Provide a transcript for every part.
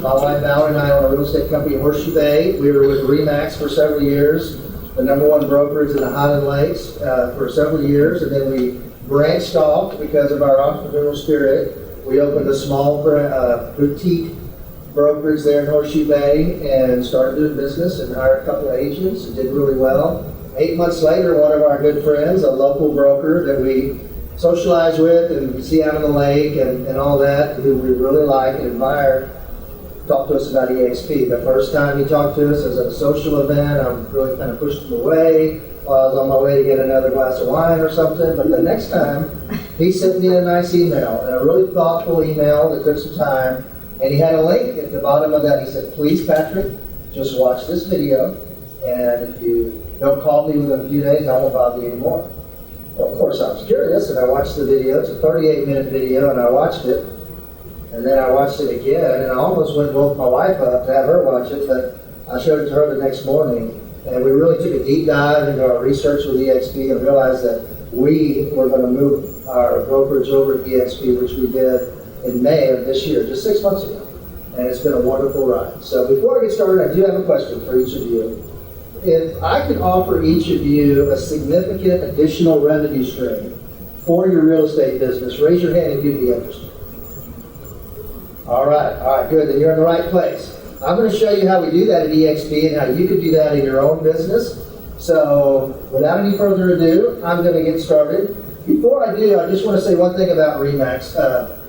My wife Valerie and I own a real estate company in Horseshoe Bay. We were with RE/MAX for several years, the #1 brokerage in the Highland Lakes for several years, and then we branched off because of our entrepreneurial spirit. We opened a small boutique brokerage there in Horseshoe Bay and started doing business and hired a couple of agents and did really well. 8 months later, one of our good friends, a local broker that we socialize with and we see out on the lake and all that, who we really like and admire, talked to us about eXP. The first time he talked to us was at a social event. I really kind of pushed him away while I was on my way to get another glass of wine or something. But the next time, he sent me a nice email, and a really thoughtful email that took some time. And he had a link at the bottom of that. He said, "Please, Patrick, just watch this video, and if you don't call me within a few days, I won't bother you anymore." Well, of course, I was curious, and I watched the video. It's a 38-minute video, and I watched it. And then I watched it again, and I almost went and woke my wife up to have her watch it, but I showed it to her the next morning. And we really took a deep dive into our research with eXP and realized that we were going to move our brokerage over to eXP, which we did in May of this year, just 6 months ago. And it's been a wonderful ride. So before I get started, I do have a question for each of you. If I could offer each of you a significant additional revenue stream for your real estate business, raise your hand if you'd be interested. All right, good, then you're in the right place. I'm going to show you how we do that at eXP and how you could do that in your own business. So without any further ado, I'm going to get started. Before I do, I just want to say one thing about RE/MAX.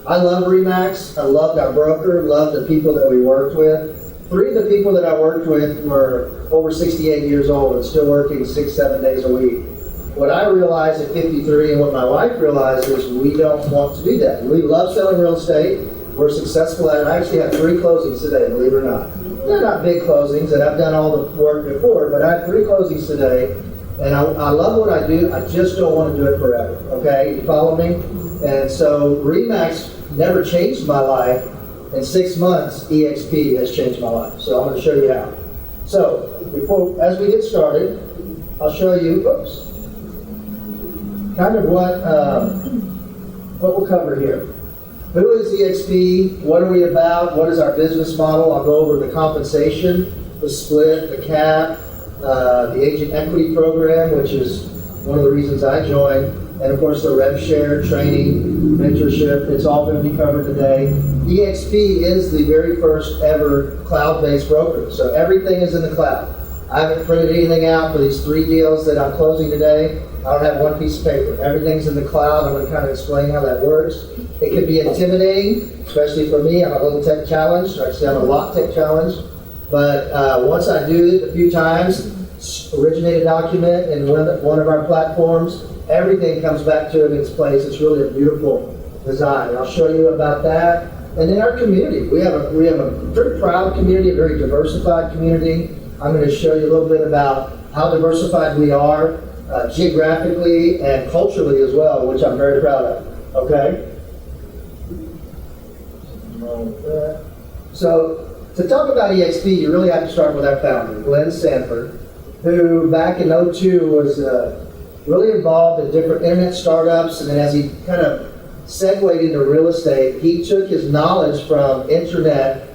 I love RE/MAX. I loved our broker, loved the people that we worked with. 3 of the people that I worked with were over 68 years old and still working 6-7 days a week. What I realized at 53 and what my wife realized is we don't want to do that. We love selling real estate. We're successful at it. I actually have 3 closings today, believe it or not. They're not big closings, and I've done all the work before, but I have 3 closings today, and I love what I do. I just don't want to do it forever, okay? You follow me? And so RE/MAX never changed my life. In 6 months, eXP has changed my life. So I'm going to show you how. So as we get started, I'll show you, kind of what we'll cover here. Who is eXP? What are we about? What is our business model? I'll go over the compensation, the split, the cap, the agent equity program, which is one of the reasons I joined, and of course the rev share, training, mentorship. It's all going to be covered today. eXP is the very first ever cloud-based broker, so everything is in the cloud. I haven't printed anything out for these 3 deals that I'm closing today. I don't have one piece of paper. Everything's in the cloud. I'm going to kind of explain how that works. It can be intimidating, especially for me. I'm a little tech challenged, or actually I'm a lot tech challenged. But once I do it a few times, originate a document in one of our platforms, everything comes back to its place. It's really a beautiful design. I'll show you about that. And then our community. We have a very proud community, a very diversified community. I'm going to show you a little bit about how diversified we are geographically and culturally as well, which I'm very proud of. Okay? So to talk about eXP, you really have to start with our founder, Glenn Sanford, who back in '02 was really involved in different internet startups, and then as he kind of segued into real estate, he took his knowledge from internet,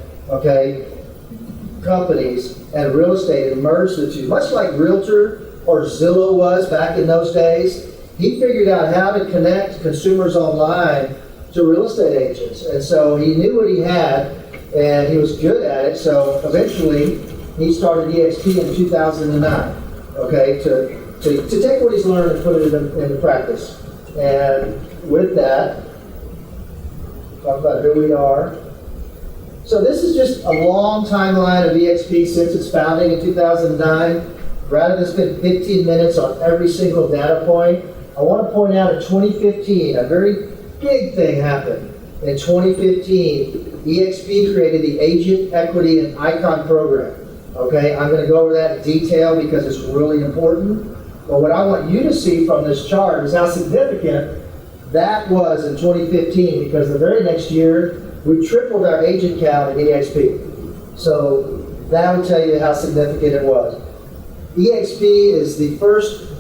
companies and real estate and merged the two. Much like Realtor or Zillow was back in those days, he figured out how to connect consumers online to real estate agents. And so he knew what he had, and he was good at it. So eventually, he started eXP in 2009, to take what he's learned and put it into practice. And with that, talk about who we are. So this is just a long timeline of eXP since its founding in 2009. Rather than spend 15 minutes on every single data point, I want to point out in 2015, a very big thing happened. In 2015, eXP created the Agent Equity and Icon program. I'm going to go over that in detail because it's really important. But what I want you to see from this chart is how significant that was in 2015, because the very next year, we tripled our agent count at eXP. So that will tell you how significant it was. eXP is the first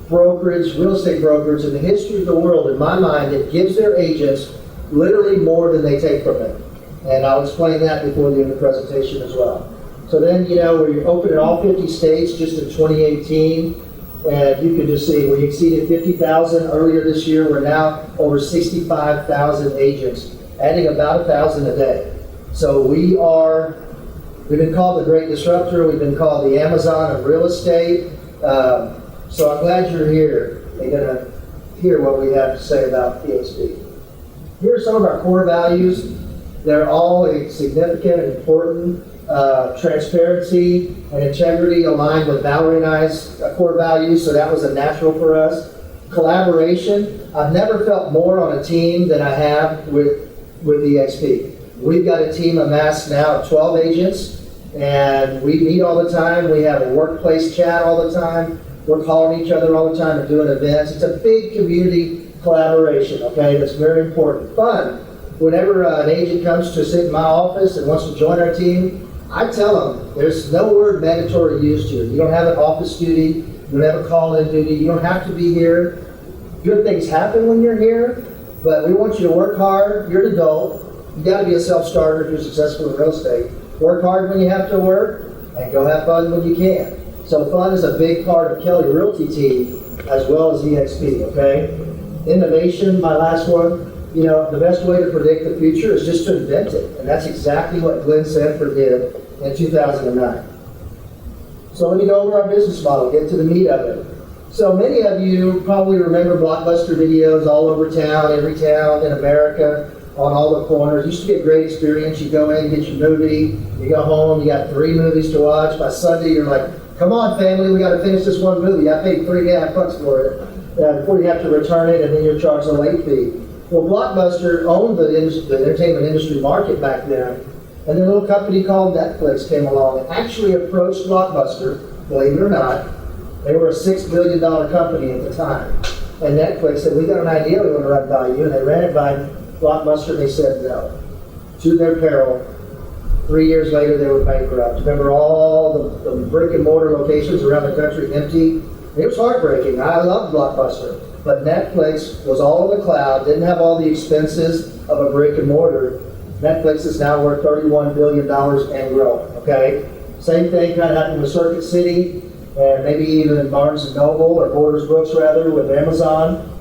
real estate brokerage in the history of the world, in my mind, that gives their agents literally more than they take from them. And I'll explain that before the end of the presentation as well. So then, we opened in all 50 states just in 2018. And you can just see, we exceeded 50,000 earlier this year. We're now over 65,000 agents, adding about 1,000 a day. So we've been called the great disruptor. We've been called the Amazon of real estate. So I'm glad you're here and going to hear what we have to say about eXP. Here are some of our core values. They're all significant and important. Transparency and integrity aligned with Valerie and I's core values, so that was a natural for us. Collaboration. I've never felt more on a team than I have with eXP. We've got a team amassed now of 12 agents, and we meet all the time. We have a workplace chat all the time. We're calling each other all the time and doing events. It's a big community collaboration, okay? That's very important. Fun. Whenever an agent comes to sit in my office and wants to join our team, I tell them there's no word mandatory used here. You don't have an office duty. You don't have a call-in duty. You don't have to be here. Good things happen when you're here, but we want you to work hard. You're an adult. You got to be a self-starter if you're successful in real estate. Work hard when you have to work, and go have fun when you can. So fun is a big part of Kelly Realty team as well as eXP, okay? Innovation, my last one. The best way to predict the future is just to invent it. And that's exactly what Glenn Sanford did in 2009. So let me go over our business model, get to the meat of it. So many of you probably remember Blockbuster videos all over town, every town in America, on all the corners. Used to be a great experience. You go in, get your movie, you go home, you got 3 movies to watch. By Sunday, you're like, come on, family, we got to finish this one movie. I paid $3.50 for it before you have to return it, and then you're charged a late fee. Well, Blockbuster owned the entertainment industry market back then, and their little company called Netflix came along and actually approached Blockbuster, believe it or not. They were a $6 billion company at the time. And Netflix said, we got an idea we want to run by you, and they ran it by Blockbuster, and they said no. To their peril, 3 years later, they were bankrupt. Remember all the brick and mortar locations around the country empty? It was heartbreaking. I loved Blockbuster. But Netflix was all in the cloud, didn't have all the expenses of a brick and mortar. Netflix is now worth $31 billion and growing, okay? Same thing kind of happened with Circuit City, and maybe even Barnes & Noble, or Borders Books rather, with Amazon.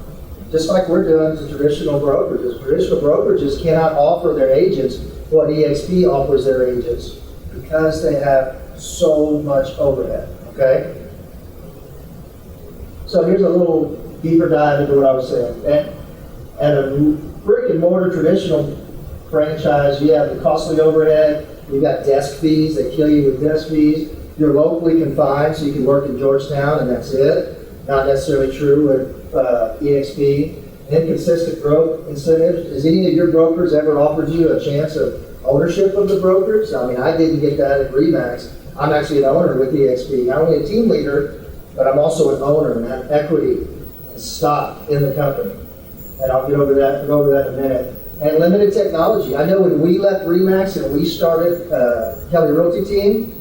Just like we're doing to traditional brokerages. Traditional brokerages cannot offer their agents what eXP offers their agents because they have so much overhead, okay? So here's a little deeper dive into what I was saying. At a brick and mortar traditional franchise, you have the costly overhead, you've got desk fees, they kill you with desk fees. You're locally confined, so you can work in Georgetown and that's it. Not necessarily true with eXP. Inconsistent growth incentives. Has any of your brokers ever offered you a chance of ownership of the brokers? I mean, I didn't get that at RE/MAX. I'm actually an owner with eXP. Not only a team leader, but I'm also an owner and have equity and stock in the company. And I'll get over that in a minute. And limited technology. I know when we left RE/MAX and we started Kelly Realty team,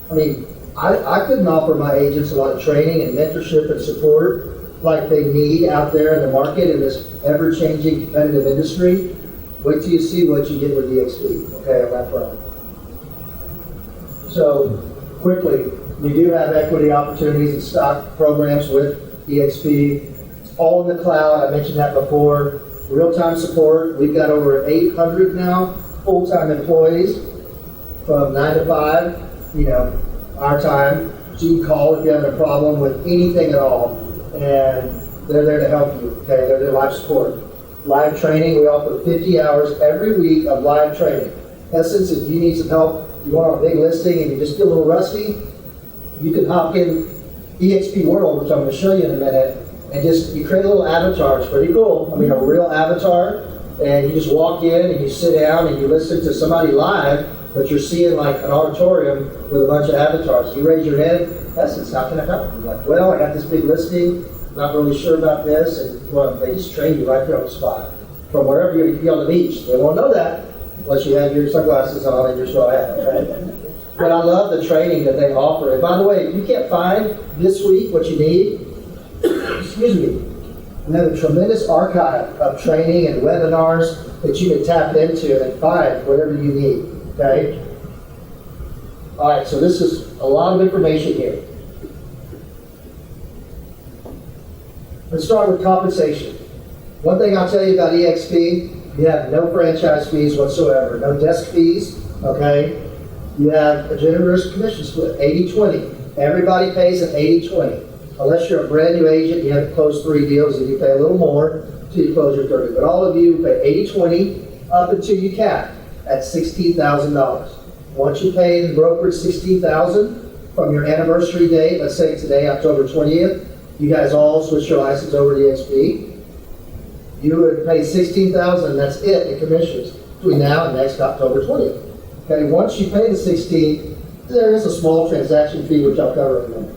I mean, I couldn't offer my agents a lot of training and mentorship and support like they need out there in the market in this ever-changing competitive industry. Wait till you see what you get with eXP, okay, on that front. So, quickly, we do have equity opportunities and stock programs with eXP. It's all in the cloud, I mentioned that before. Real-time support, we've got over 800 now full-time employees from 9 to 5, our time. So you can call if you have a problem with anything at all, and they're there to help you, okay? They're there live support. Live training, we offer 50 hours every week of live training. In essence, if you need some help, you want a big listing and you just feel a little rusty, you can hop in eXP World, which I'm going to show you in a minute, and you create a little avatar. It's pretty cool. I mean, a real avatar, and you just walk in and you sit down and you listen to somebody live, but you're seeing like an auditorium with a bunch of avatars. You raise your hand, Essence, how can I help? You're like, well, I got this big listing, not really sure about this, and well, they just train you right there on the spot. From wherever you be on the beach. They won't know that unless you have your sunglasses on and your straw hat, okay? But I love the training that they offer. And by the way, if you can't find this week what you need, excuse me, We have a tremendous archive of training and webinars that you can tap into and find whatever you need, okay? All right, so this is a lot of information here. Let's start with compensation. One thing I'll tell you about eXP, you have no franchise fees whatsoever, no desk fees, okay? You have a generous commission split, 80-20. Everybody pays an 80-20. Unless you're a brand new agent, you have to close 3 deals, and you pay a little more until you close your 30. But all of you pay 80-20 up until you cap at $16,000. Once you pay the brokerage $16,000 from your anniversary date, let's say today, October 20th, you guys all switch your license over to eXP. You would pay $16,000, and that's it in commissions between now and next October 20th. Okay, once you pay the $16,000, there is a small transaction fee which I'll cover in a minute.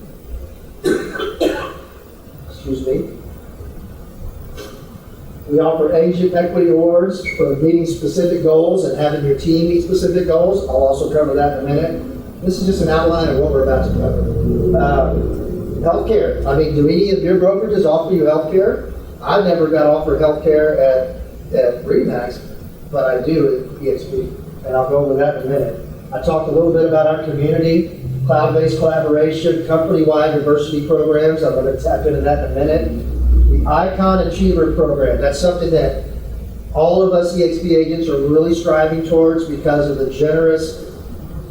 Excuse me. We offer agent equity awards for meeting specific goals and having your team meet specific goals. I'll also cover that in a minute. This is just an outline of what we're about to cover. Healthcare. I mean, do any of your brokerages offer you healthcare? I've never got offered healthcare at RE/MAX, but I do at eXP, and I'll go over that in a minute. I talked a little bit about our community, cloud-based collaboration, company-wide diversity programs. I'm going to tap into that in a minute. The Icon Achiever program, that's something that all of us eXP agents are really striving towards because of the generous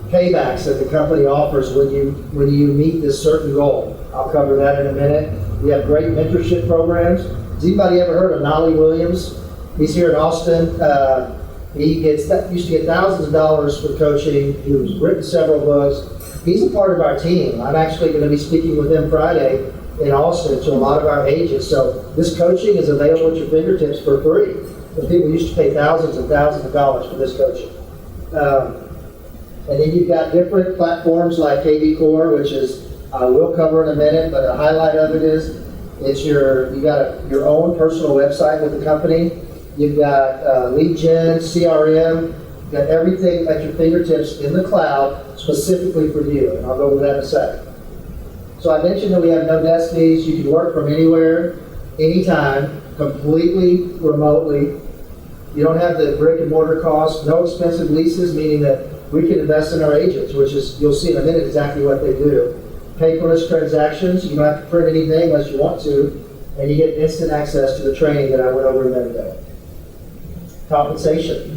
paybacks that the company offers when you meet this certain goal. I'll cover that in a minute. We have great mentorship programs. Has anybody ever heard of Nolly Williams? He's here in Austin. He used to get thousands of dollars for coaching. He's written several books. He's a part of our team. I'm actually going to be speaking with him Friday in Austin to a lot of our agents. So this coaching is available at your fingertips for free. Because people used to pay thousands and thousands of dollars for this coaching. And then you've got different platforms like KV Core, which is we'll cover in a minute, but the highlight of it is you got your own personal website with the company. You've got lead gen, CRM, you've got everything at your fingertips in the cloud specifically for you, and I'll go over that in a second. So I mentioned that we have no desk fees. You can work from anywhere, anytime, completely remotely. You don't have the brick and mortar costs, no expensive leases, meaning that we can invest in our agents, which is, you'll see in a minute exactly what they do. Paperless transactions, you don't have to print anything unless you want to, and you get instant access to the training that I went over a minute ago. Compensation.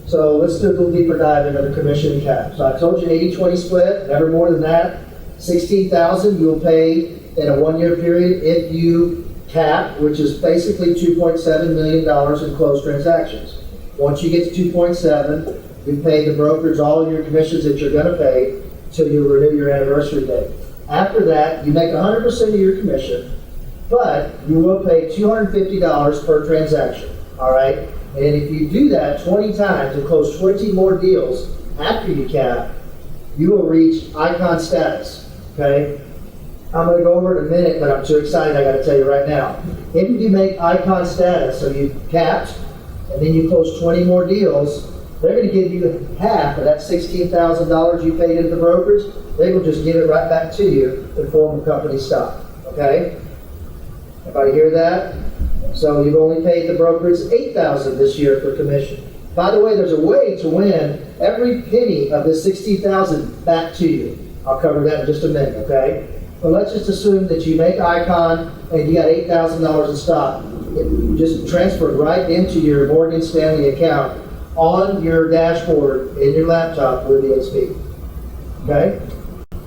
So let's do a little deeper dive into the commission cap. So I told you 80-20 split, never more than that. $16,000 you'll pay in a 1-year period if you cap, which is basically $2.7 million in closed transactions. Once you get to 2.7, you pay the brokerage all of your commissions that you're going to pay till you renew your anniversary date. After that, you make 100% of your commission, but you will pay $250 per transaction, all right? And if you do that 20 times and close 20 more deals after you cap, you will reach Icon status, okay? I'm going to go over it in a minute, but I'm too excited, I got to tell you right now. If you make Icon status, so you capped, and then you close 20 more deals, they're going to give you half of that $16,000 you paid into the brokerage. They will just give it right back to you in form of company stock, okay? Everybody hear that? So you've only paid the brokerage $8,000 this year for commission. By the way, there's a way to win every penny of this $16,000 back to you. I'll cover that in just a minute, okay? But let's just assume that you make Icon and you got $8,000 in stock. It just transferred right into your Morgan Stanley account on your dashboard in your laptop with eXP. Okay?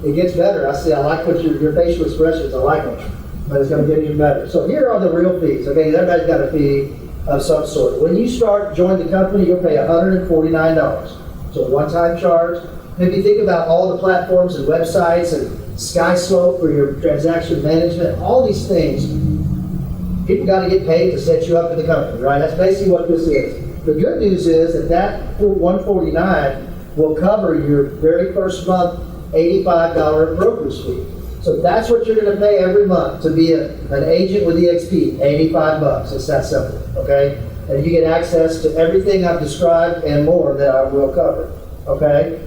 It gets better. I like what your facial expressions, I like them. But it's going to get even better. So here are the real fees. Okay, everybody's got a fee of some sort. When you join the company, you'll pay $149. So a one-time charge. And if you think about all the platforms and websites and SkySlope for your transaction management, all these things, people got to get paid to set you up in the company, right? That's basically what this is. The good news is that $149 will cover your very first month $85 brokerage fee. So that's what you're going to pay every month to be an agent with eXP, $85. It's that simple, okay? And you get access to everything I've described and more that I will cover, okay?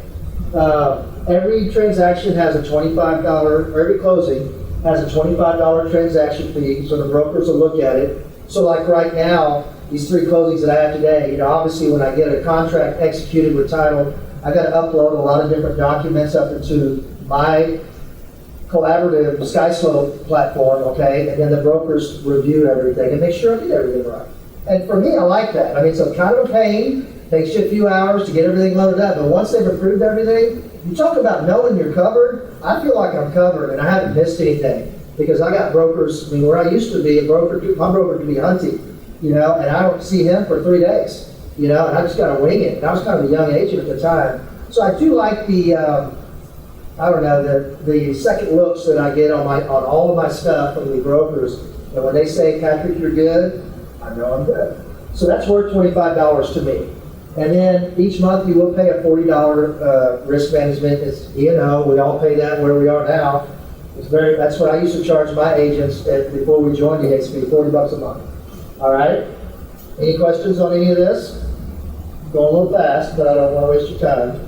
Every transaction has a $25, or every closing has a $25 transaction fee, so the brokers will look at it. So like right now, these 3 closings that I have today, obviously when I get a contract executed with title, I got to upload a lot of different documents up into my collaborative SkySlope platform, okay? And then the brokers review everything and make sure I did everything right. And for me, I like that. I mean, it's kind of a pain. Takes you a few hours to get everything loaded up, but once they've approved everything, you talk about knowing you're covered. I feel like I'm covered and I haven't missed anything because I got brokers. I mean, where I used to be, my broker could be hunting, and I don't see him for 3 days, and I just got to wing it. And I was kind of a young agent at the time, so I do like the, the second looks that I get on all of my stuff from the brokers. And when they say, Patrick, you're good, I know I'm good. So that's worth $25 to me. And then each month you will pay a $40 risk management. It's E&O. We all pay that where we are now. That's what I used to charge my agents before we joined eXP, $40 a month. All right? Any questions on any of this? Going a little fast, but I don't want to waste your time.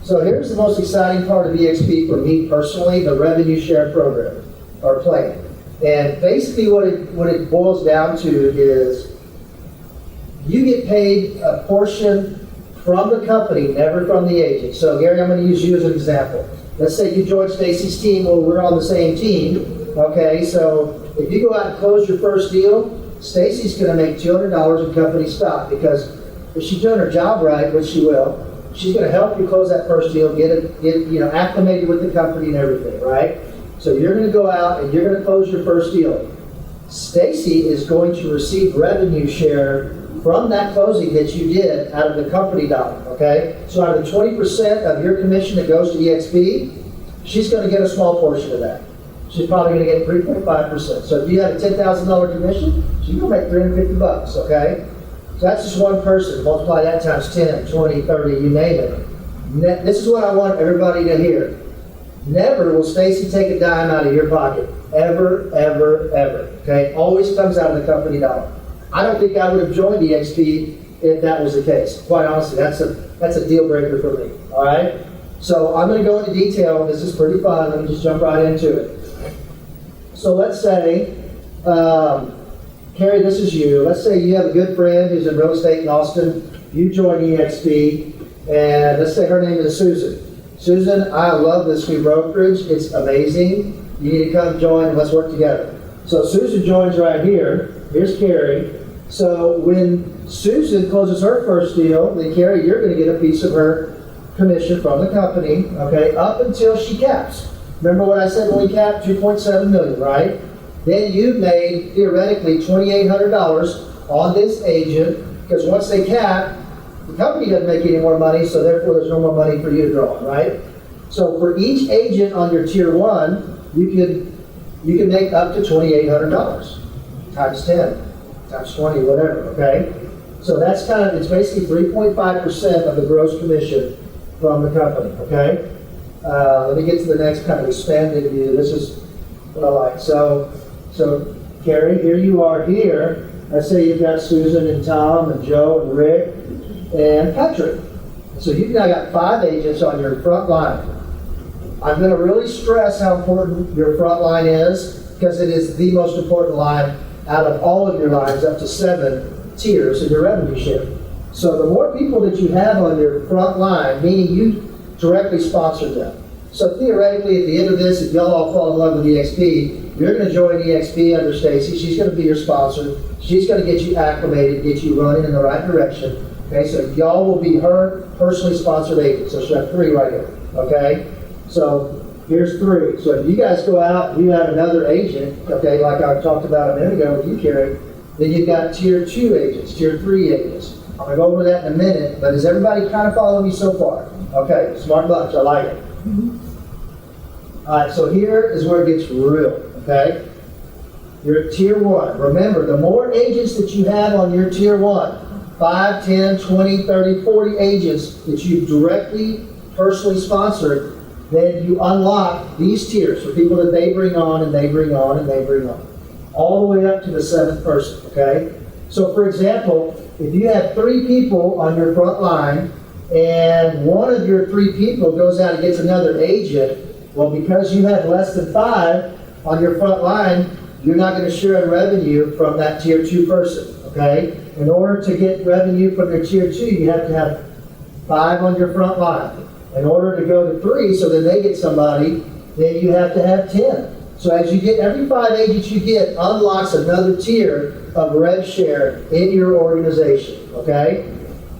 So here's the most exciting part of eXP for me personally, the revenue share program or plan. And basically what it boils down to is you get paid a portion from the company, never from the agent. So Gary, I'm going to use you as an example. Let's say you joined Stacy's team, well, we're on the same team. Okay, so if you go out and close your first deal, Stacy's going to make $200 in company stock because if she's doing her job right, which she will, she's going to help you close that first deal, get acclimated with the company and everything, right? So you're going to go out and you're going to close your first deal. Stacy is going to receive revenue share from that closing that you did out of the company dollar, okay? So out of the 20% of your commission that goes to eXP, she's going to get a small portion of that. She's probably going to get 3.5%. So if you have a $10,000 commission, she's going to make $350, okay? So that's just one person. Multiply that times 10, 20, 30, you name it. This is what I want everybody to hear. Never will Stacy take a dime out of your pocket. Ever, ever, ever. Okay? Always comes out of the company dollar. I don't think I would have joined eXP if that was the case. Quite honestly, that's a deal breaker for me. All right? So I'm going to go into detail. This is pretty fun. Let me just jump right into it. So let's say, Carrie, this is you. Let's say you have a good friend who's in real estate in Austin. You join eXP, and let's say her name is Susan. Susan, I love this new brokerage. It's amazing. You need to come join. Let's work together. So Susan joins right here. Here's Carrie. So when Susan closes her first deal, then Carrie, you're going to get a piece of her commission from the company, okay, up until she caps. Remember what I said when we capped? $2.7 million, right? Then you've made, theoretically, $2,800 on this agent, because once they cap, the company doesn't make any more money, so therefore there's no more money for you to draw on, right? So for each agent on your tier 1, you can make up to $2,800 times 10, times 20, whatever, okay? So that's it's basically 3.5% of the gross commission from the company, okay? Let me get to the next kind of expanded view. This is what I like. So Carrie, here you are here. Let's say you've got Susan and Tom and Joe and Rick and Patrick. So you've now got 5 agents on your front line. I'm going to really stress how important your front line is because it is the most important line out of all of your lines, up to 7 tiers in your revenue share. So the more people that you have on your front line, meaning you directly sponsor them. So theoretically, at the end of this, if y'all all fall in love with eXP, you're going to join eXP under Stacy. She's going to be your sponsor. She's going to get you acclimated, get you running in the right direction. Okay, so y'all will be her personally sponsored agent. So she'll have 3 right here. Okay, so here's 3. So if you guys go out, you have another agent. Okay, like I talked about a minute ago with you, Carrie. Then you've got tier 2 agents, tier 3 agents. I'm going to go over that in a minute. But is everybody kind of following me so far? Okay, smart bunch. I like it. All right, so here is where it gets real, okay? You're at tier 1. Remember, the more agents that you have on your tier 1, 5, 10, 20, 30, 40 agents that you directly, personally sponsored, then you unlock these tiers for people that they bring on and they bring on and they bring on. All the way up to the 7th person, okay? So for example, if you have 3 people on your front line, and one of your 3 people goes out and gets another agent, well, because you have less than 5, on your front line, you're not going to share in revenue from that tier 2 person, okay? In order to get revenue from your tier 2, you have to have 5 on your front line. In order to go to 3, so that they get somebody, then you have to have 10. So as you get, every 5 agents you get unlocks another tier of rev share in your organization, okay?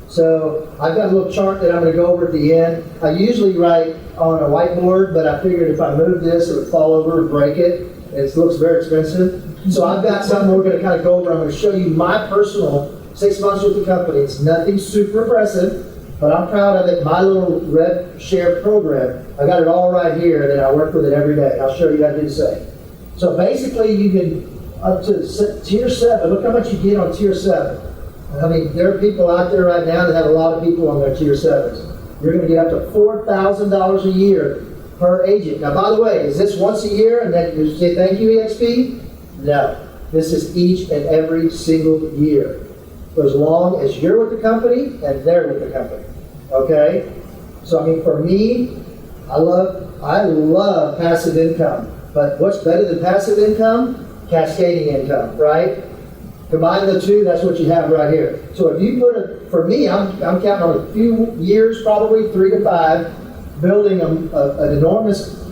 So I've got a little chart that I'm going to go over at the end. I usually write on a whiteboard, but I figured if I move this, it would fall over and break it. It looks very expensive. So I've got something we're going to kind of go over. I'm going to show you my personal 6 months with the company. It's nothing super impressive, but I'm proud of it. My little rev share program, I got it all right here, and I work with it every day. I'll show you how to do the same. So basically, you can, up to tier 7, look how much you get on tier 7. I mean, there are people out there right now that have a lot of people on their tier 7s. You're going to get up to $4,000 a year per agent. Now, by the way, is this once a year and then you say thank you, eXP? No. This is each and every single year. For as long as you're with the company and they're with the company. Okay? So, I mean, for me, I love passive income. But what's better than passive income? Cascading income, right? Combine the two, that's what you have right here. So if you put for me, I'm counting on a few years, probably 3 to 5, building an enormous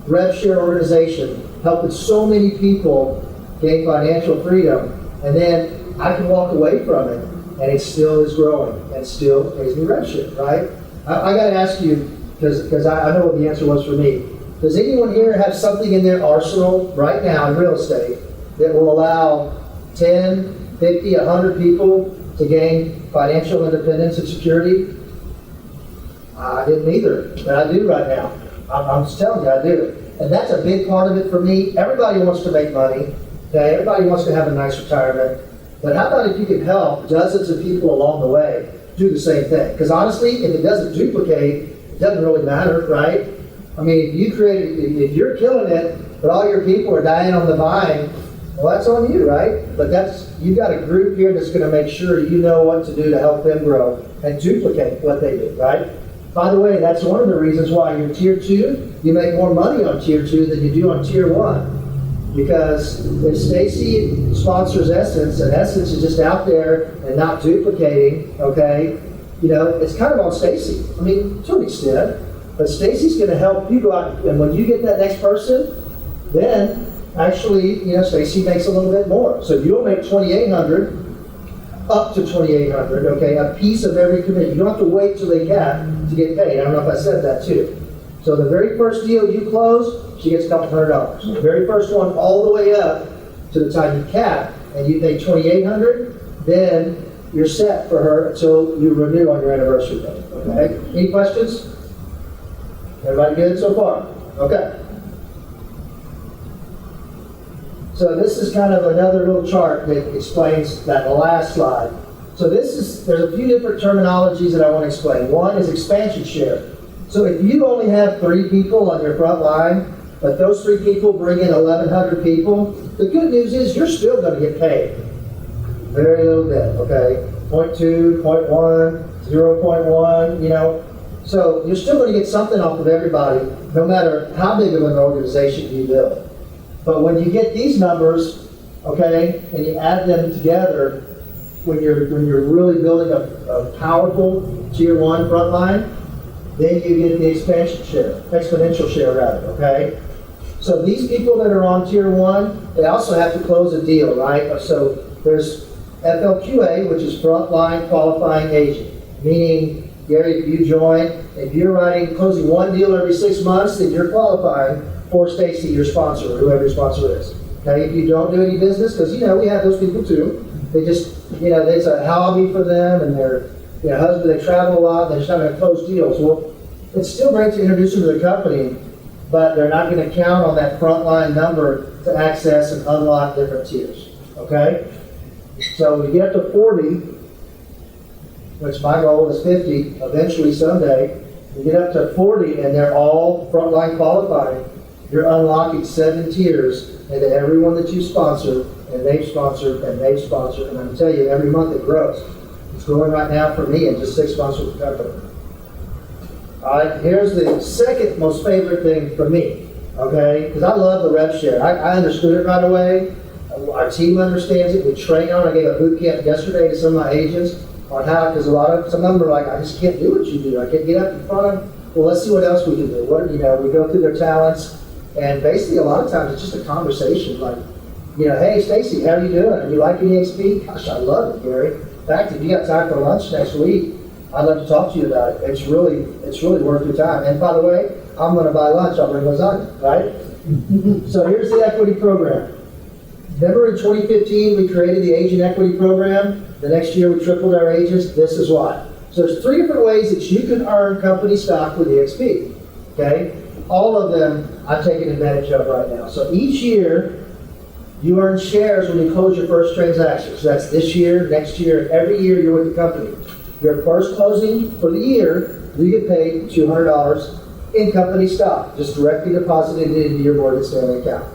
rev share organization, helping so many people gain financial freedom, and then I can walk away from it, and it still is growing, and still pays me rev share, right? I got to ask you, because I know what the answer was for me. Does anyone here have something in their arsenal right now in real estate that will allow 10, 50, 100 people to gain financial independence and security? I didn't either, but I do right now. I'm just telling you, I do. And that's a big part of it for me. Everybody wants to make money. Okay? Everybody wants to have a nice retirement. But how about if you can help dozens of people along the way do the same thing? Because honestly, if it doesn't duplicate, it doesn't really matter, right? I mean, if you're killing it, but all your people are dying on the vine, well, that's on you, right? But you've got a group here that's going to make sure you know what to do to help them grow and duplicate what they do, right? By the way, that's one of the reasons why you're tier 2, you make more money on tier 2 than you do on tier 1. Because if Stacy sponsors Essence, and Essence is just out there and not duplicating, okay, you know, it's kind of on Stacy. I mean, to an extent. But Stacy's going to help you go out, and when you get that next person, then actually, you know, Stacy makes a little bit more. So you'll make $2,800, up to $2,800, okay, a piece of every commission. You don't have to wait till they cap to get paid. I don't know if I said that too. So the very first deal you close, she gets a couple $100. The very first one all the way up to the time you cap, and you pay $2,800, then you're set for her until you renew on your anniversary date, okay? Any questions? Everybody good so far? Okay. So this is kind of another little chart that explains that last slide. So there's a few different terminologies that I want to explain. One is expansion share. So if you only have 3 people on your front line, but those 3 people bring in 1,100 people, the good news is you're still going to get paid. Very little bit, okay? 0.2, 0.1, 0.1, you know. So you're still going to get something off of everybody, no matter how big of an organization you build. But when you get these numbers, okay, and you add them together, when you're really building a powerful tier 1 front line, then you get the exponential share rather, okay? So these people that are on tier 1, they also have to close a deal, right? So there's FLQA, which is frontline qualifying agent, meaning, Gary, if you join, if you're closing 1 deal every 6 months, then you're qualifying for Stacy, your sponsor, or whoever your sponsor is. Okay, if you don't do any business, because you know we have those people too. They just, you know, it's a hobby for them, and their husband, they travel a lot, they're just not going to close deals. Well, it's still great to introduce them to the company, but they're not going to count on that frontline number to access and unlock different tiers. Okay? So when you get up to 40, which my goal is 50, eventually someday, you get up to 40 and they're all frontline qualifying, you're unlocking 7 tiers into everyone that you sponsor, and they've sponsored, and they've sponsored, and I can tell you, every month it grows. It's growing right now for me in just 6 months with the company. All right, here's the second most favorite thing for me. okay? Because I love the rev share. I understood it right away. Our team understands it. We train on it. I gave a boot camp yesterday to some of my agents on how, because some of them are like, I just can't do what you do. I can't get up in front of, well, let's see what else we can do. We go through their talents, and basically a lot of times it's just a conversation like, hey, Stacy, how are you doing? Are you liking eXp? Gosh, I love it, Gary. In fact, if you got time for lunch next week, I'd love to talk to you about it. It's really worth your time. And by the way, I'm going to buy lunch. I'll bring lasagna, right? So here's the equity program. Remember in 2015, we created the agent equity program. The next year, we tripled our agents. This is why. So there's 3 different ways that you can earn company stock with eXp, okay? All of them I'm taking advantage of right now. So each year, you earn shares when you close your first transaction. So that's this year, next year, every year you're with the company. Your first closing for the year, you get paid $200 in company stock, just directly deposited into your Morgan Stanley account.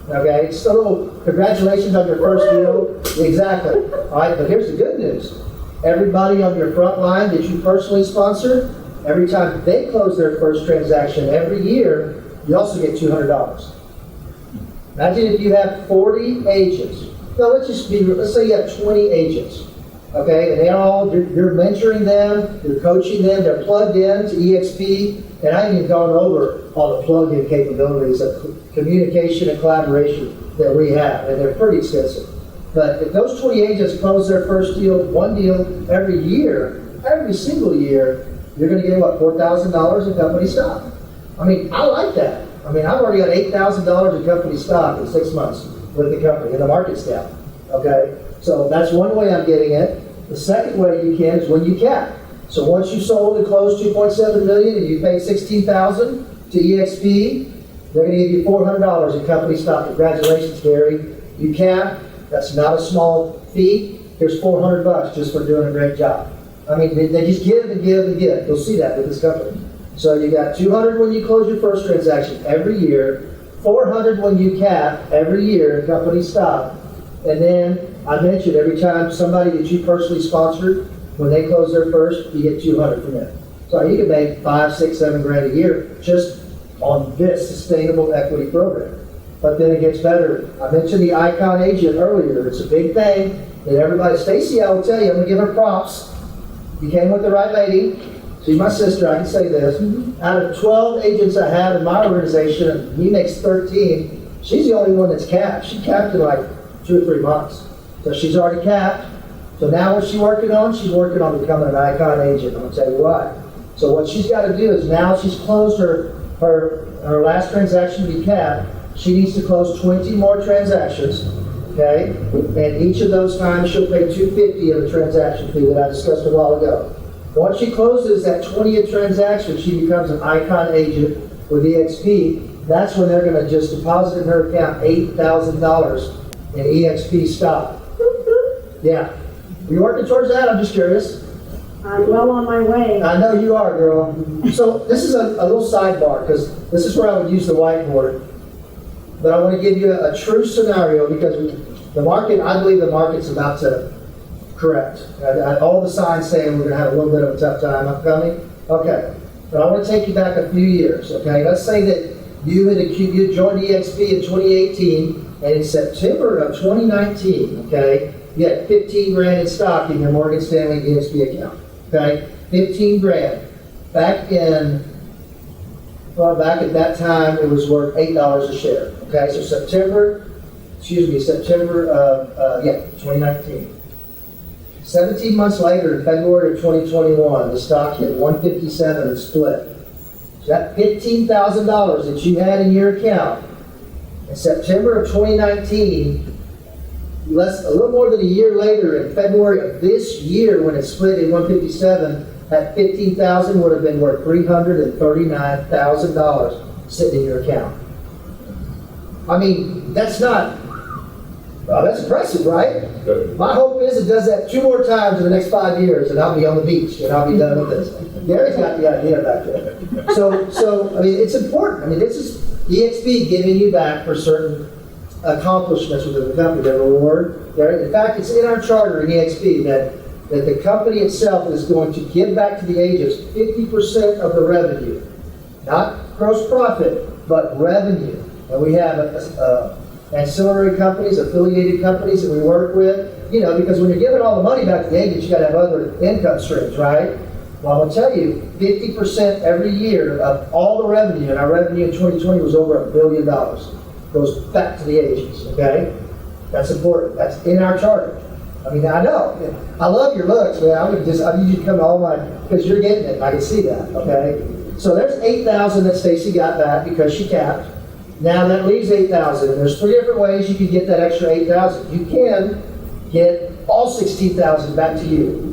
Okay, so congratulations on your first deal. Exactly. All right, but here's the good news. Everybody on your front line that you personally sponsor, every time they close their first transaction every year, you also get $200. Imagine if you have 40 agents. No, let's say you have 20 agents. Okay, and you're mentoring them, you're coaching them, they're plugged in to eXp, and I haven't even gone over all the plug-in capabilities of communication and collaboration that we have, and they're pretty extensive. But if those 20 agents close their first deal, one deal every year, every single year, you're going to get, what, $4,000 in company stock. I mean, I like that. I mean, I've already got $8,000 in company stock in 6 months with the company, and the market's down. Okay? So that's one way I'm getting it. The second way you can is when you cap. So once you sold and closed $2.7 million and you paid $16,000 to eXp, they're going to give you $400 in company stock. Congratulations, Gary. You cap. That's not a small fee. Here's $400 just for doing a great job. I mean, they just give and give and give. You'll see that with this company. So you got $200 when you close your first transaction every year, $400 when you cap every year in company stock, and then I mentioned every time somebody that you personally sponsored, when they close their first, you get $200 from them. So you can make $5, $6, $7 grand a year just on this sustainable equity program. But then it gets better. I mentioned the icon agent earlier. It's a big thing that everybody, Stacy, I will tell you, I'm gonna give her props. You came with the right lady. She's my sister, I can say this. Out of 12 agents I have in my organization, and he makes 13, she's the only one that's capped. She capped in like 2 or 3 months. So she's already capped. So now what's she working on? She's working on becoming an icon agent. I'm gonna tell you why. So what she's got to do is now she's closed her last transaction to be capped. She needs to close 20 more transactions, okay? And each of those times she'll pay $250 of the transaction fee that I discussed a while ago. Once she closes that 20th transaction, she becomes an icon agent with eXp. That's when they're going to just deposit in her account $8,000 in eXp stock. Yeah. Are you working towards that? I'm just curious. I'm well on my way. I know you are, girl. So this is a little sidebar, because this is where I would use the whiteboard. But I want to give you a true scenario, because the market, I believe the market's about to correct. All the signs saying we're going to have a little bit of a tough time upcoming. Okay. But I want to take you back a few years, okay? Let's say that you joined eXp in 2018, and in September of 2019, okay, you had 15 grand in stock in your Morgan Stanley eXp account, okay? 15 grand. Back at that time, it was worth $8 a share, okay? So September of 2019. 17 months later, in February of 2021, the stock hit 157 and split. So that $15,000 that you had in your account in September of 2019, a little more than a year later, in February of this year, when it split in 157, that $15,000 would have been worth $339,000 sitting in your account. I mean, that's impressive, right? My hope is it does that 2 more times in the next 5 years, and I'll be on the beach, and Be done with this. Gary's got the idea back there. So I mean, it's important. I mean, this is eXp giving you back for certain accomplishments within the company, the reward. In fact, it's in our charter in eXp that the company itself is going to give back to the agents 50% of the revenue, not gross profit, but revenue. And we have ancillary companies, affiliated companies that we work with, because when you're giving all the money back to the agents, you got to have other income streams, right? Well, I'm going to tell you, 50% every year of all the revenue, and our revenue in 2020 was over $1 billion, goes back to the agents, okay? That's important. That's in our charter. I mean, I know. I love your looks, man. I need you to come to all my, because you're getting it. I can see that, okay? So there's 8,000 that Stacy got back because she capped. Now that leaves 8,000, and there's 3 different ways you can get that extra 8,000. You can get all 16,000 back to you.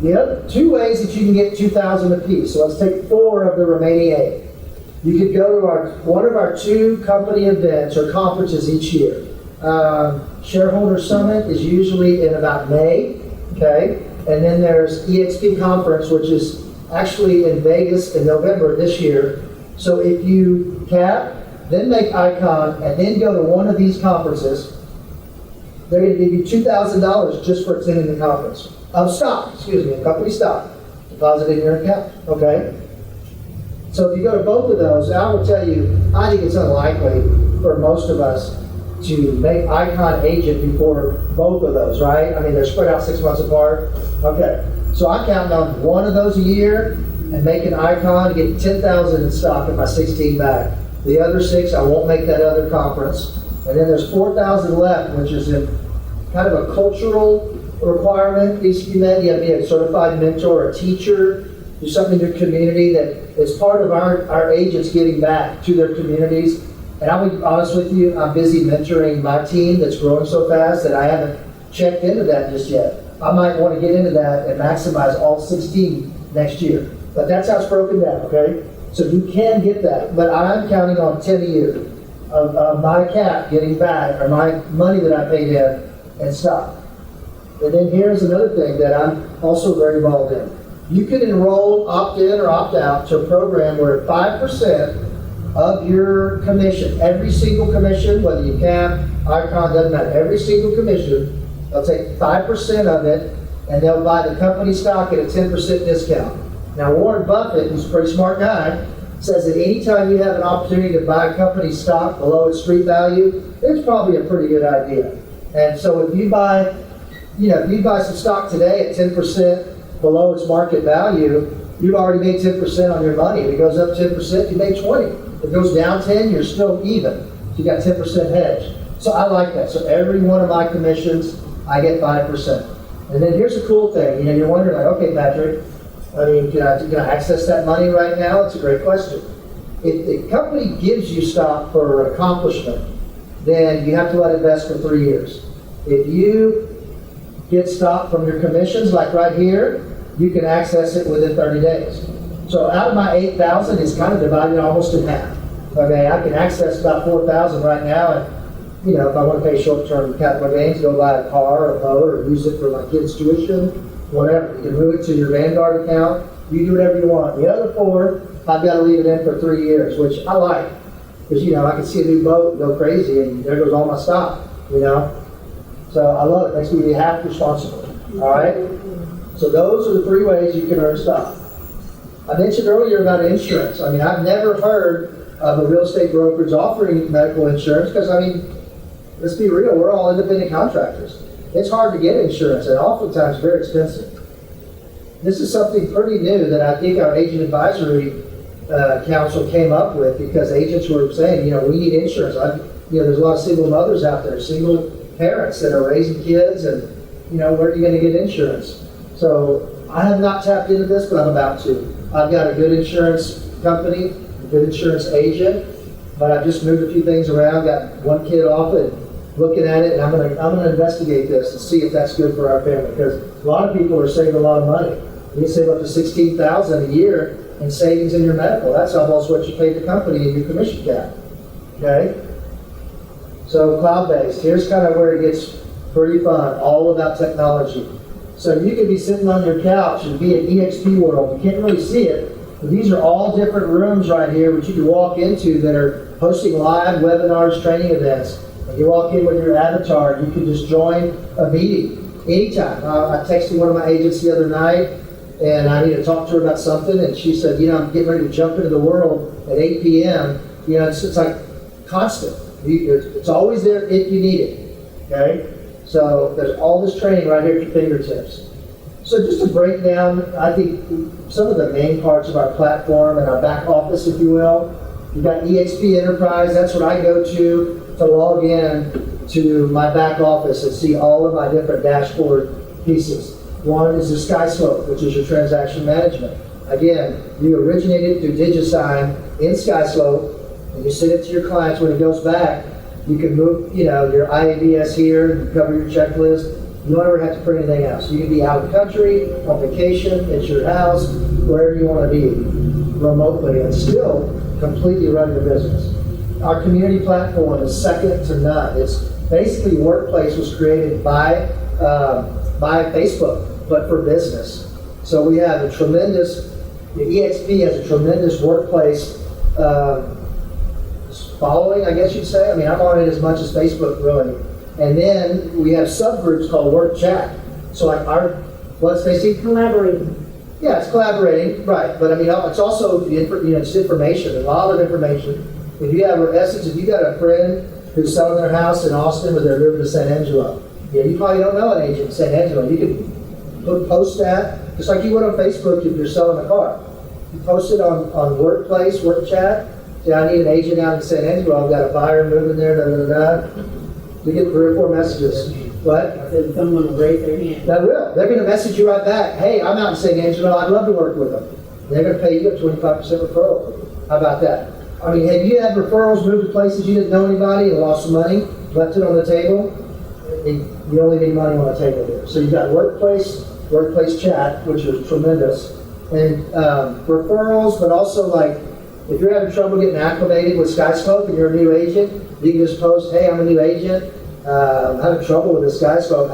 The other 2 ways that you can get 2,000 apiece. So let's take 4 of the remaining 8. You could go to one of our 2 company events or conferences each year. Shareholder Summit is usually in about May, okay? And then there's eXP Conference, which is actually in Vegas in November this year. So if you cap, then make Icon, and then go to one of these conferences, they're going to give you $2,000 just for attending the conference. Of stock, company stock, deposited in your account, okay? So if you go to both of those, I will tell you, I think it's unlikely for most of us to make Icon agent before both of those, right? I mean, they're spread out 6 months apart. Okay, so I'm counting on one of those a year and making Icon, getting 10,000 in stock at my 16 back. The other 6, I won't make that other conference. And then there's 4,000 left, which is in kind of a cultural requirement. Needs to be met. You have to be a certified mentor, a teacher, do something in your community that is part of our agents getting back to their communities. And I'll be honest with you, I'm busy mentoring my team that's growing so fast that I haven't checked into that just yet. I might want to get into that and maximize all 16 next year. But that's how it's broken down, okay? So you can get that, but I'm counting on 10 a year of my cap getting back, or my money that I paid in stock. And then here's another thing that I'm also very involved in. You can enroll, opt in or opt out to a program where 5% of your commission, every single commission, whether you cap, Icon, doesn't matter, every single commission, they'll take 5% of it and they'll buy the company stock at a 10% discount. Now, Warren Buffett, who's a pretty smart guy, says that anytime you have an opportunity to buy a company stock below its street value, it's probably a pretty good idea. And so if you buy, some stock today at 10% below its market value, you've already made 10% on your money. If it goes up 10%, you made 20. If it goes down 10, you're still even. So you got 10% hedge. So I like that. So every one of my commissions, I get 5%. And then here's a cool thing. You're wondering, like, okay, Patrick, I mean, can I access that money right now? It's a great question. If the company gives you stock for accomplishment, then you have to let it vest for 3 years. If you get stock from your commissions, like right here, you can access it within 30 days. So out of my 8,000, it's kind of divided almost in half. Okay, I can access about 4,000 right now, and if I want to pay short-term capital gains, go buy a car or a boat or use it for my kids' tuition, whatever. You can move it to your Vanguard account. You do whatever you want. The other 4, I've got to leave it in for 3 years, which I like. Because, I can see a new boat go crazy, and there goes all my stock, So I love it. Makes me half responsible. All right? So those are the 3 ways you can earn stock. I mentioned earlier about insurance. I mean, I've never heard of a real estate brokerage offering medical insurance because, let's be real, we're all independent contractors. It's hard to get insurance, and oftentimes very expensive. This is something pretty new that I think our agent advisory council came up with because agents were saying, we need insurance. There's a lot of single mothers out there, single parents that are raising kids, and where are you going to get insurance? So I have not tapped into this, but I'm about to. I've got a good insurance company, a good insurance agent, but I've just moved a few things around, got one kid off it, looking at it, and I'm gonna investigate this and see if that's good for our family, because a lot of people are saving a lot of money. You save up to $16,000 a year in savings in your medical. That's almost what you pay the company in your commission cap. Okay? So cloud-based, here's kind of where it gets pretty fun, all about technology. So you could be sitting on your couch and be in eXP world. You can't really see it, but these are all different rooms right here which you can walk into that are hosting live webinars, training events. And you walk in with your avatar, you can just join a meeting anytime. I texted one of my agents the other night, and I need to talk to her about something, and she said, I'm getting ready to jump into the world at 8 p.m., it's like constant. It's always there if you need it, okay? So there's all this training right here at your fingertips. So just to break down, I think some of the main parts of our platform and our back office, if you will. You've got eXP Enterprise, that's what I go to log in to my back office and see all of my different dashboard pieces. One is the SkySlope, which is your transaction management. Again, you originate it through DigiSign in SkySlope, and you send it to your clients. When it goes back, you can move, your IADS here, you cover your checklist. You don't ever have to print anything else. You can be out of the country, on vacation, at your house, wherever you want to be, remotely, and still completely run your business. Our community platform is second to none. It's basically Workplace was created by Facebook, but for business. So we have the eXP has a tremendous workplace following, I guess you'd say. I mean, I'm on it as much as Facebook, really. And then we have subgroups called Work Chat. So like what's Stacey? Collaborating. Yeah, it's collaborating, right. But I mean, it's also, it's information, a lot of information. If you have, in essence, if you got a friend who's selling their house in Austin, but they're moving to San Angelo, you probably don't know an agent in San Angelo. You can post that, just like you would on Facebook if you're selling a car. You post it on Workplace, Work Chat. Say, I need an agent out in San Angelo. I've got a buyer moving there, You get 3 or 4 messages. What? I said someone will raise their hand. They will. They're going to message you right back. Hey, I'm out in San Angelo. I'd love to work with them. They're going to pay you a 25% referral. How about that? I mean, have you had referrals move to places you didn't know anybody and lost some money, left it on the table? You only need money on the table there. So you've got Workplace Chat, which is tremendous, and referrals, but also like if you're having trouble getting acclimated with SkyScope and you're a new agent, you can just post, hey, I'm a new agent. I'm having trouble with this SkyScope.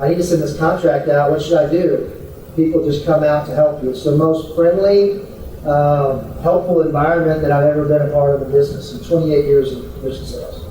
I need to send this contract out. What should I do? People just come out to help you. It's the most friendly, helpful environment that I've ever been a part of in business in 28 years of commission sales.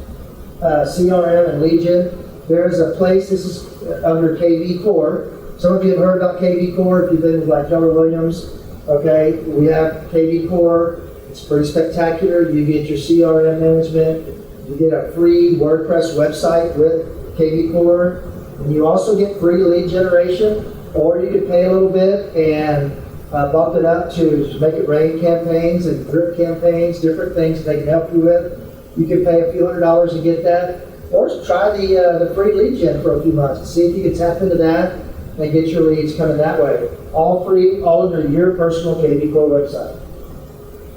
CRM and lead gen. There's a place, this is under KV Core. Some of you have heard about KV Core if you've been with like Keller Williams. Okay, we have KV Core. It's pretty spectacular. You get your CRM management. You get a free WordPress website with KV Core. And you also get free lead generation, or you could pay a little bit and bump it up to make it rain campaigns and drip campaigns, different things they can help you with. You can pay a few $100s to get that. Or try the free lead gen for a few months and see if you can tap into that and get your leads coming that way. All free, all under your personal KV Core website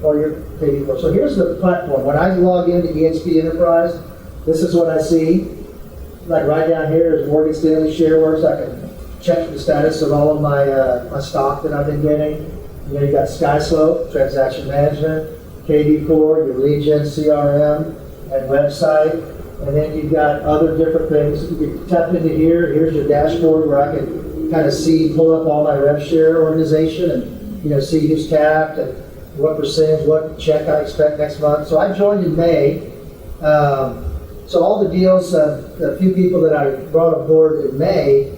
or your KV Core. So here's the platform. When I log into eXP Enterprise, this is what I see. Like right down here is Morgan Stanley ShareWorks. I can check the status of all of my stock that I've been getting. You got SkySlope, transaction management, KV Core, your lead gen, CRM, and website. And then you've got other different things. You can tap into here. Here's your dashboard where I can kind of pull up all my rev share organization and see who's tapped and what percentage, what check I expect next month. So I joined in May. So all the deals, a few people that I brought on board in May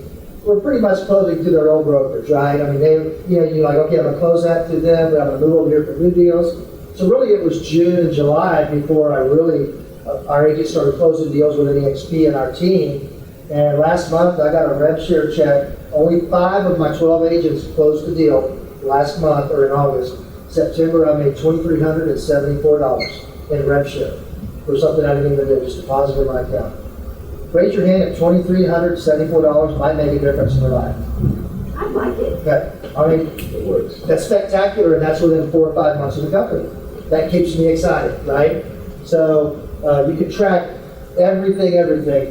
were pretty much closing to their old brokers, right? I mean, you're like, okay, I'm going to close that to them, but I'm going to move over here for new deals. So really it was June and July before our agents started closing deals with eXP and our team. And last month I got a rev share check. Only 5 of my 12 agents closed the deal last month or in August. September I made $2,374 in rev share for something I didn't even do, just deposit in my account. Raise your hand if $2,374 might make a difference in their life. I like it. Okay. I mean, it works. That's spectacular, and that's within 4 or 5 months of the company. That keeps me excited, right? So you can track everything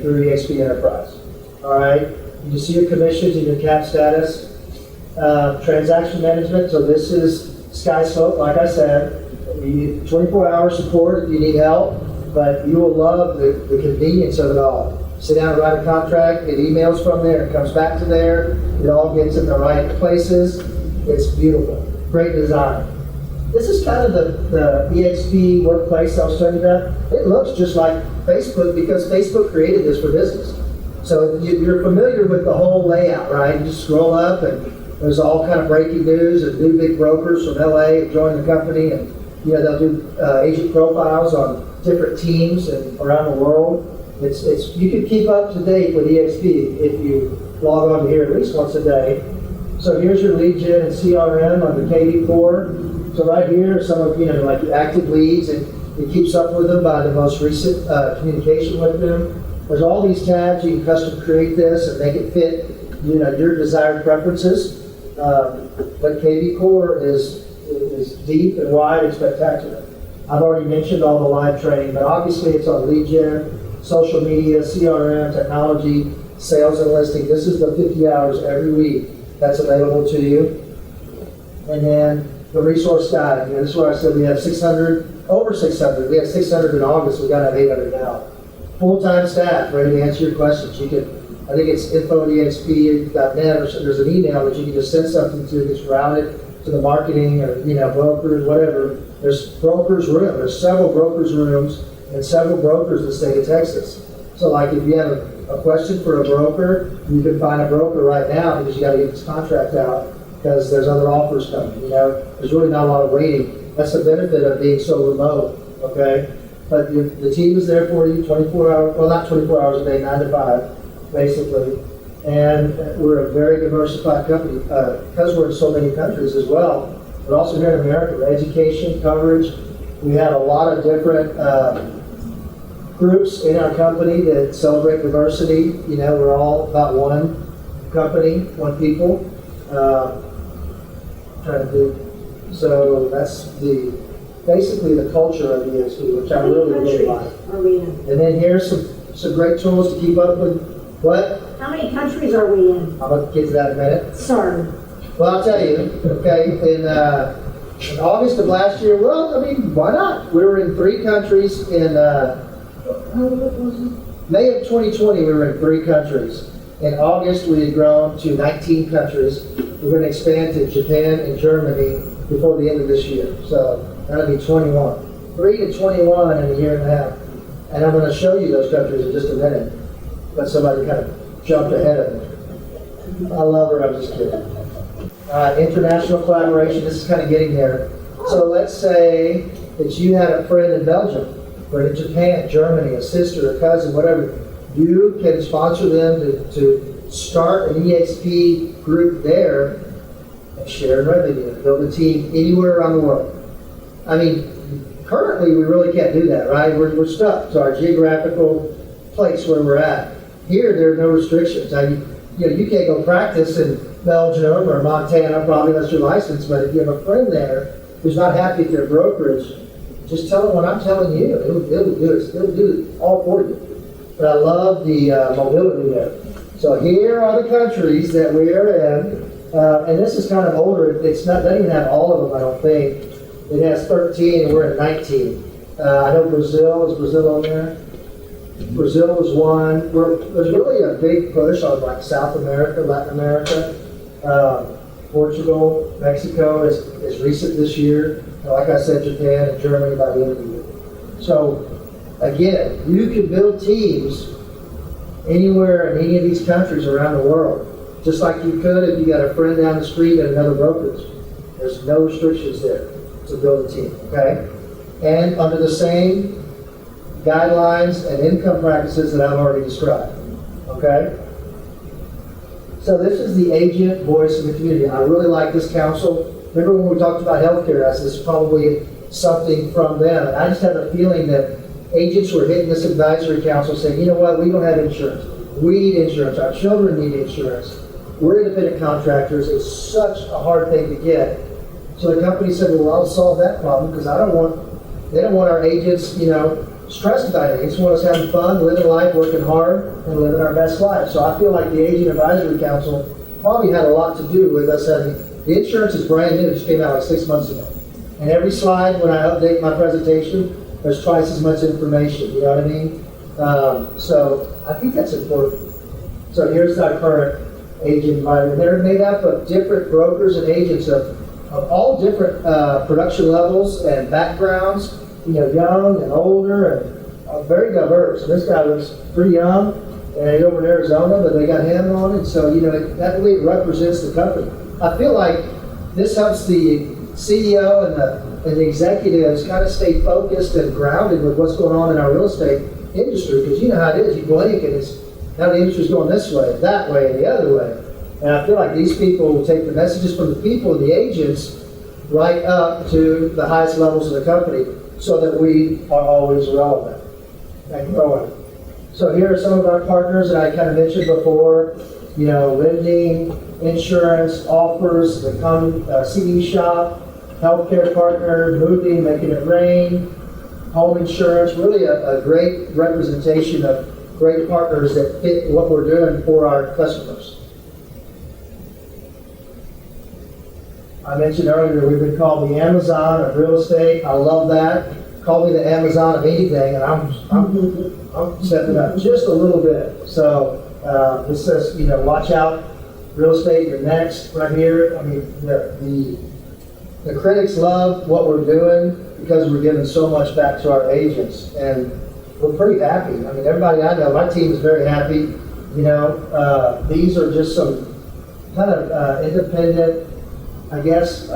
through eXP Enterprise. All right. You see your commissions and your cap status. Transaction management. So this is SkySlope, like I said. You 24-hour support if you need help, but you will love the convenience of it all. Sit down and write a contract, get emails from there, it comes back to there, it all gets in the right places. It's beautiful. Great design. This is kind of the eXP workplace I was talking about. It looks just like Facebook because Facebook created this for business. So you're familiar with the whole layout, right? You just scroll up and there's all kind of breaking news and new big brokers from LA have joined the company and You know, they'll do agent profiles on different teams and around the world. You can keep up to date with eXP if you log on to here at least once a day. So here's your lead gen and CRM under KV Core. So right here are some of, like your active leads, and it keeps up with them by the most recent communication with them. There's all these tabs. You can custom create this and make it fit, your desired preferences. But KV Core is deep and wide and spectacular. I've already mentioned all the live training, but obviously it's on lead gen, social media, CRM, technology, sales and listing. This is the 50 hours every week that's available to you. And then the resource guide. This is where I said we have 600, over 600. We had 600 in August. We got to have 800 now. Full-time staff ready to answer your questions. You can, I think it's info@exp.net, or there's an email that you can just send something to. It's routed to the marketing or brokers, whatever. There's brokers room. There's several brokers rooms and several brokers in the state of Texas. So like if you have a question for a broker, you can find a broker right now because you got to get this contract out because there's other offers coming. There's really not a lot of waiting. That's the benefit of being so remote. Okay, but the team is there for you 24 hours. Well, not 24 hours a day, 9 to 5, basically. And we're a very diversified company because we're in so many countries as well. But also here in America, education coverage. We have a lot of different groups in our company that celebrate diversity. We're all about one company, one people. So that's basically the culture of eXP, which I really like. And then here's some great tools to keep up with. What? How many countries are we in? I'm going to get to that in a minute. Sorry. Well, I'll tell you, okay, in August of last year, why not? We were in 3 countries in, May of 2020, we were in 3 countries. In August, we had grown to 19 countries. We're going to expand to Japan and Germany before the end of this year. So that'll be 21. 3 to 21 in a year and a half. And I'm going to show you those countries in just a minute. But somebody kind of jumped ahead of me. I love her, I'm just kidding. International collaboration, this is kind of getting there. So let's say that you had a friend in Belgium, or in Japan, Germany, a sister, a cousin, whatever. You can sponsor them to start an eXP group there and share revenue, build a team anywhere around the world. Currently we really can't do that, right? We're stuck to our geographical place where we're at. Here, there are no restrictions. You can't go practice in Belgium or Montana, probably that's your license, but if you have a friend there who's not happy with their brokerage, just tell them what I'm telling you. It'll do it all for you. But I love the mobility there. So here are the countries that we're in, and this is kind of older. Doesn't even have all of them, I don't think. It has 13, and we're at 19. I know Brazil. Is Brazil on there? Brazil is one. There's really a big push on like South America, Latin America, Portugal, Mexico is recent this year. Like I said, Japan and Germany by the end of the year. So again, you can build teams anywhere in any of these countries around the world, just like you could if you got a friend down the street at another brokerage. There's no restrictions there to build a team, okay? And under the same guidelines and income practices that I've already described, okay? So this is the agent voice of the community. I really like this council. Remember when we talked about healthcare, I said this is probably something from them. And I just have a feeling that agents were hitting this advisory council saying, you know what, we don't have insurance. We need insurance. Our children need insurance. We're independent contractors. It's such a hard thing to get. So the company said, well, I'll solve that problem because they don't want our agents, stressed about it. They just want us having fun, living life, working hard, and living our best life. So I feel like the Agent Advisory Council probably had a lot to do with us having, the insurance is brand new, it just came out like 6 months ago. And every slide, when I update my presentation, there's twice as much information, you know what I mean? So I think that's important. So here's our current agent environment. They're made up of different brokers and agents of all different production levels and backgrounds, young and older, and very diverse. This guy looks pretty young, and he's over in Arizona, but they got him on it. So, that way it represents the company. I feel like this helps the CEO and the executives kind of stay focused and grounded with what's going on in our real estate industry, because you know how it is. You blink and it's now the industry's going this way, that way, and the other way. And I feel like these people will take the messages from the people and the agents right up to the highest levels of the company so that we are always relevant and growing. So here are some of our partners that I kind of mentioned before, you know, lending, insurance, offers, the CD shop, healthcare partner, moving, making it rain, home insurance, really a great representation of great partners that fit what we're doing for our customers. I mentioned earlier we've been called the Amazon of real estate. I love that. Call me the Amazon of anything, and I'm stepping up just a little bit. So this says, you know, watch out, real estate, you're next, right here. I mean, the critics love what we're doing because we're giving so much back to our agents, and we're pretty happy. I mean, everybody I know, my team is very happy. You know, these are just some kind of independent, I guess,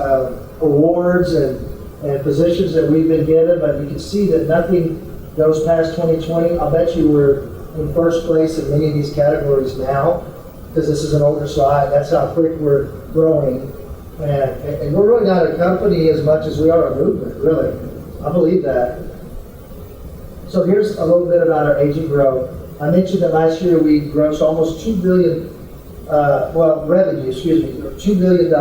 awards and positions that we've been given, but you can see that nothing goes past 2020. I'll bet you we're in first place in many of these categories now, because this is an older slide. That's how quick we're growing. And we're really not a company as much as we are a movement, really. I believe that. So here's a little bit about our agent growth. I mentioned that last year we grossed almost $2 billion, revenue, $2 billion.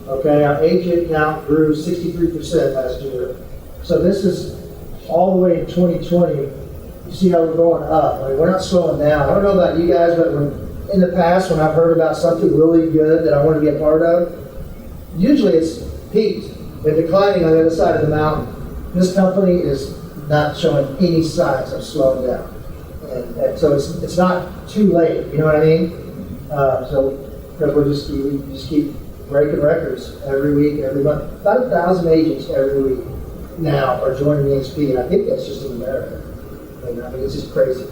Okay, our agent count grew 63% last year. So this is all the way in 2020. You see how we're going up. I mean, we're not slowing down. I don't know about you guys, but in the past, when I've heard about something really good that I want to be a part of, usually it's peaked and declining on the other side of the mountain. This company is not showing any signs of slowing down. And so it's not too late, you know what I mean? So we just keep breaking records every week, every month. About 1,000 agents every week now are joining eXP, and I think that's just in America. I mean, it's just crazy.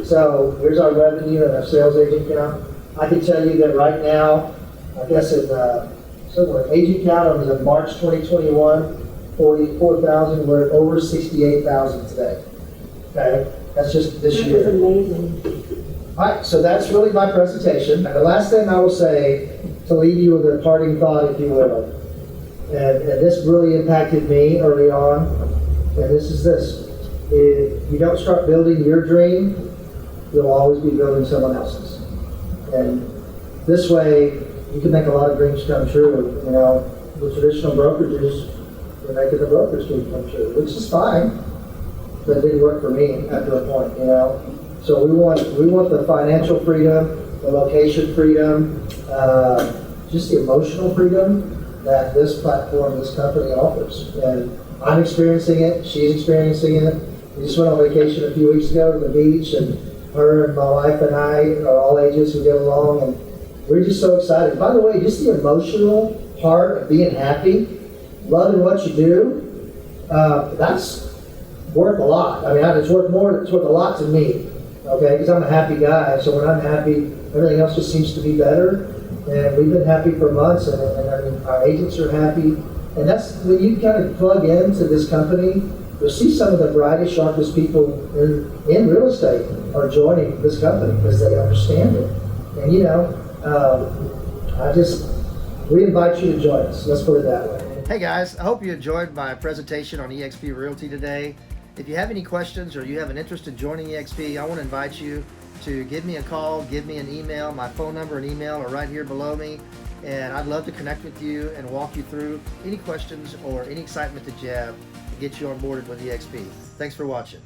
So here's our revenue and our sales agent count. I can tell you that right now, I guess somewhere agent count was in March 2021, 44,000. We're at over 68,000 today. Okay, that's just this year. That is amazing. All right, so that's really my presentation. And the last thing I will say, to leave you with a parting thought, if you will, and this really impacted me early on, and this is this: if you don't start building your dream, you'll always be building someone else's. And this way, you can make a lot of dreams come true. You know, the traditional brokerages, they're making the broker's dream come true, which is fine, but it didn't work for me after a point, you know. So we want the financial freedom, the location freedom, just the emotional freedom that this platform, this company offers. And I'm experiencing it, she's experiencing it. We just went on vacation a few weeks ago to the beach, and her and my wife and I are all agents who get along, and we're just so excited. By the way, just the emotional part of being happy, loving what you do, that's worth a lot. I mean, it's worth a lot to me. Okay, because I'm a happy guy, so when I'm happy, everything else just seems to be better. And we've been happy for months, and I mean, our agents are happy. And that's when you kind of plug into this company, you'll see some of the brightest, sharpest people in real estate are joining this company because they understand it. And you know, we invite you to join us. Let's put it that way. Hey guys, I hope you enjoyed my presentation on eXP Realty today. If you have any questions or you have an interest in joining eXP, I want to invite you to give me a call, give me an email. My phone number and email are right here below me, and I'd love to connect with you and walk you through any questions or any excitement that you have to get you on board with eXP. Thanks for watching.